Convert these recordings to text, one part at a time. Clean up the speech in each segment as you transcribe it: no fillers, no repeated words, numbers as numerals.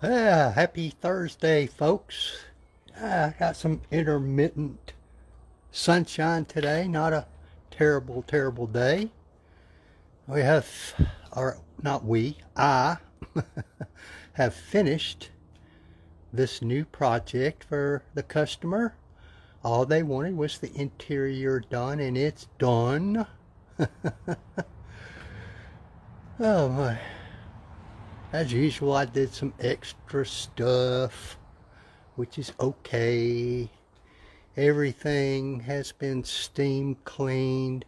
Yeah, happy Thursday, folks. I got some intermittent sunshine today. Not a terrible, terrible day. We have, or not we, I have finished this new project for the customer. All they wanted was the interior done, and it's done. Oh my. As usual, I did some extra stuff, which is okay. Everything has been steam cleaned,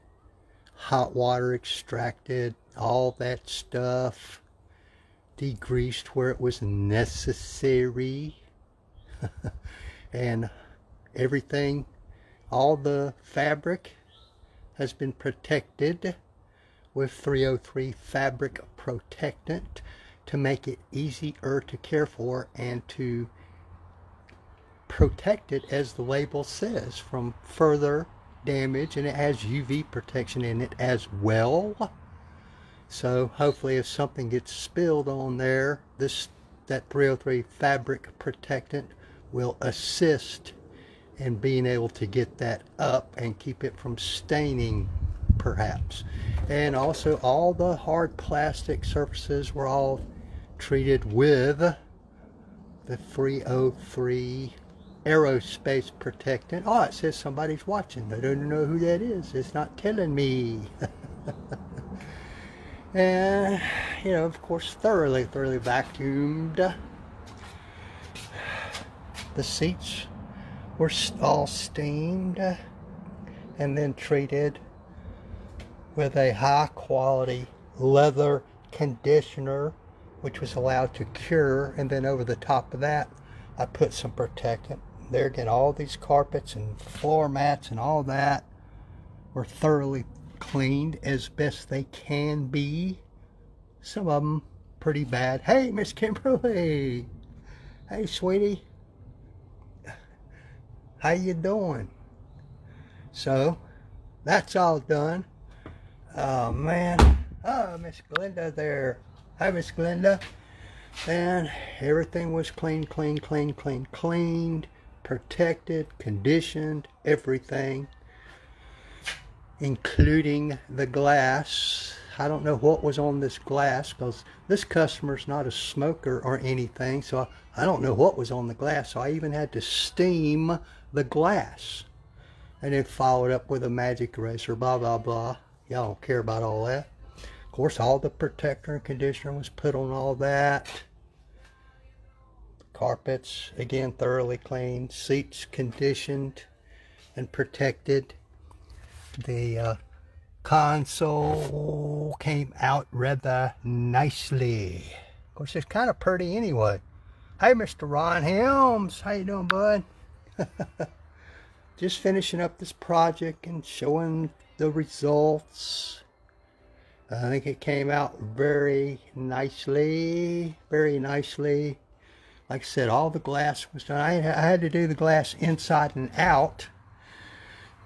hot water extracted, all that stuff, degreased where it was necessary, and everything, all the fabric has been protected with 303 fabric protectant to make it easier to care for and to protect it, as the label says, from further damage, and it has UV protection in it as well. So hopefully if something gets spilled on there, that 303 fabric protectant will assist in being able to get that up and keep it from staining, perhaps. And also all the hard plastic surfaces were all treated with the 303 aerospace protectant. Oh, it says somebody's watching. I don't know who that is. It's not telling me. And, of course, thoroughly vacuumed. The seats were all steamed and then treated with a high quality leather conditioner, which was allowed to cure. And then over the top of that, I put some protectant. There again, all these carpets and floor mats and all that were thoroughly cleaned as best they can be. Some of them pretty bad. Hey, Miss Kimberly. Hey, sweetie. How you doing? So, that's all done. Oh, man. Oh, Miss Glenda there. Hi, Miss Glenda. And everything was cleaned, protected, conditioned, everything, including the glass. I don't know what was on this glass because this customer's not a smoker or anything, so I don't know what was on the glass. So I even had to steam the glass and then followed up with a magic eraser, blah, blah, blah. Y'all don't care about all that. Of course, all the protector and conditioner was put on all that. Carpets, again, thoroughly cleaned. Seats conditioned and protected. The console came out rather nicely. Of course, it's kind of pretty anyway. Hey, Mr. Ron Helms. How you doing, bud? Just finishing up this project and showing the results. I think it came out very nicely. Very nicely. Like I said, all the glass was done. I had to do the glass inside and out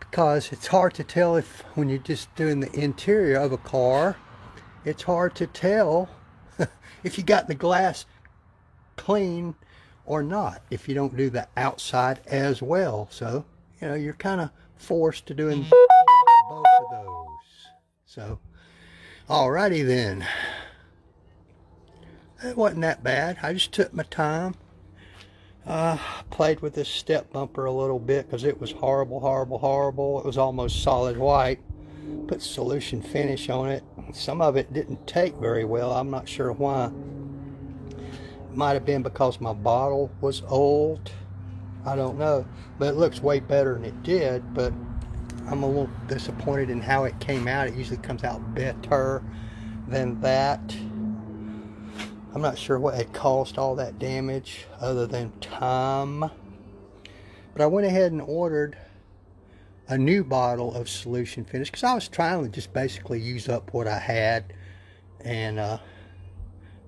because it's hard to tell if, when you're just doing the interior of a car, it's hard to tell if you got the glass clean or not if you don't do the outside as well. So, you're kind of forced to doing both of those. So, alrighty then. It wasn't that bad. I just took my time. Played with this step bumper a little bit because it was horrible. It was almost solid white. Put solution finish on it. Some of it didn't take very well. I'm not sure why. It might have been because my bottle was old. I don't know. But it looks way better than it did. But I'm a little disappointed in how it came out. It usually comes out better than that. I'm not sure what had caused all that damage other than time. But I went ahead and ordered a new bottle of solution finish because I was trying to just basically use up what I had. And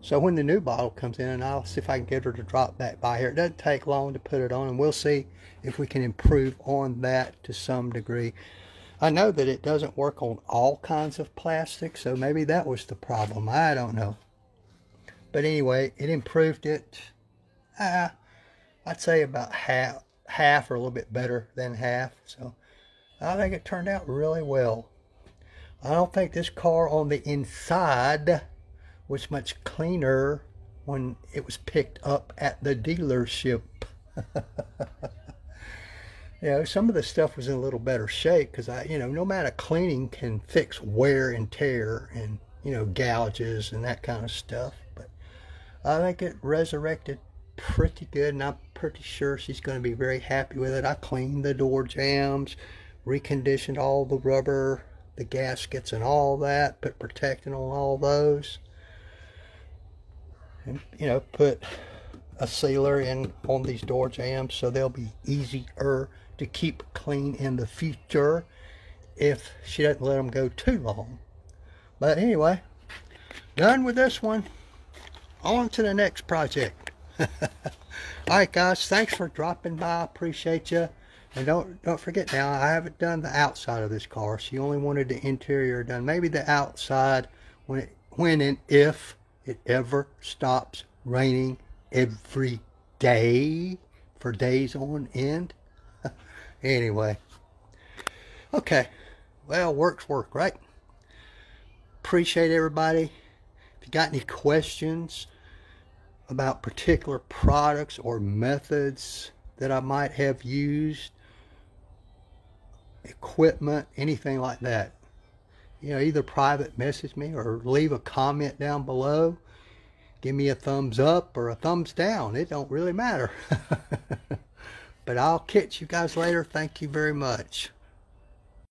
so when the new bottle comes in, and I'll see if I can get her to drop that by here. It doesn't take long to put it on, and we'll see if we can improve on that to some degree. I know that it doesn't work on all kinds of plastic, so maybe that was the problem. I don't know. But anyway, it improved it. I'd say about half or a little bit better than half. So I think it turned out really well. I don't think this car on the inside was much cleaner when it was picked up at the dealership. You know, some of the stuff was in a little better shape because no amount of cleaning can fix wear and tear and, gouges and that kind of stuff. But I think it resurrected pretty good, and I'm pretty sure she's going to be very happy with it. I cleaned the door jambs, reconditioned all the rubber, the gaskets and all that, put protectant on all those, and put a sealer in on these door jambs so they'll be easier to keep clean in the future if she doesn't let them go too long. But anyway, done with this one. On to the next project. Alright guys, thanks for dropping by. I appreciate you. And don't forget now, I haven't done the outside of this car. She only wanted the interior done. Maybe the outside when and if it ever stops raining every day for days on end. Anyway. Okay. Well, work's work, right? Appreciate everybody. If you got any questions about particular products or methods that I might have used, equipment, anything like that, either private message me or leave a comment down below. Give me a thumbs up or a thumbs down. It don't really matter. But I'll catch you guys later. Thank you very much.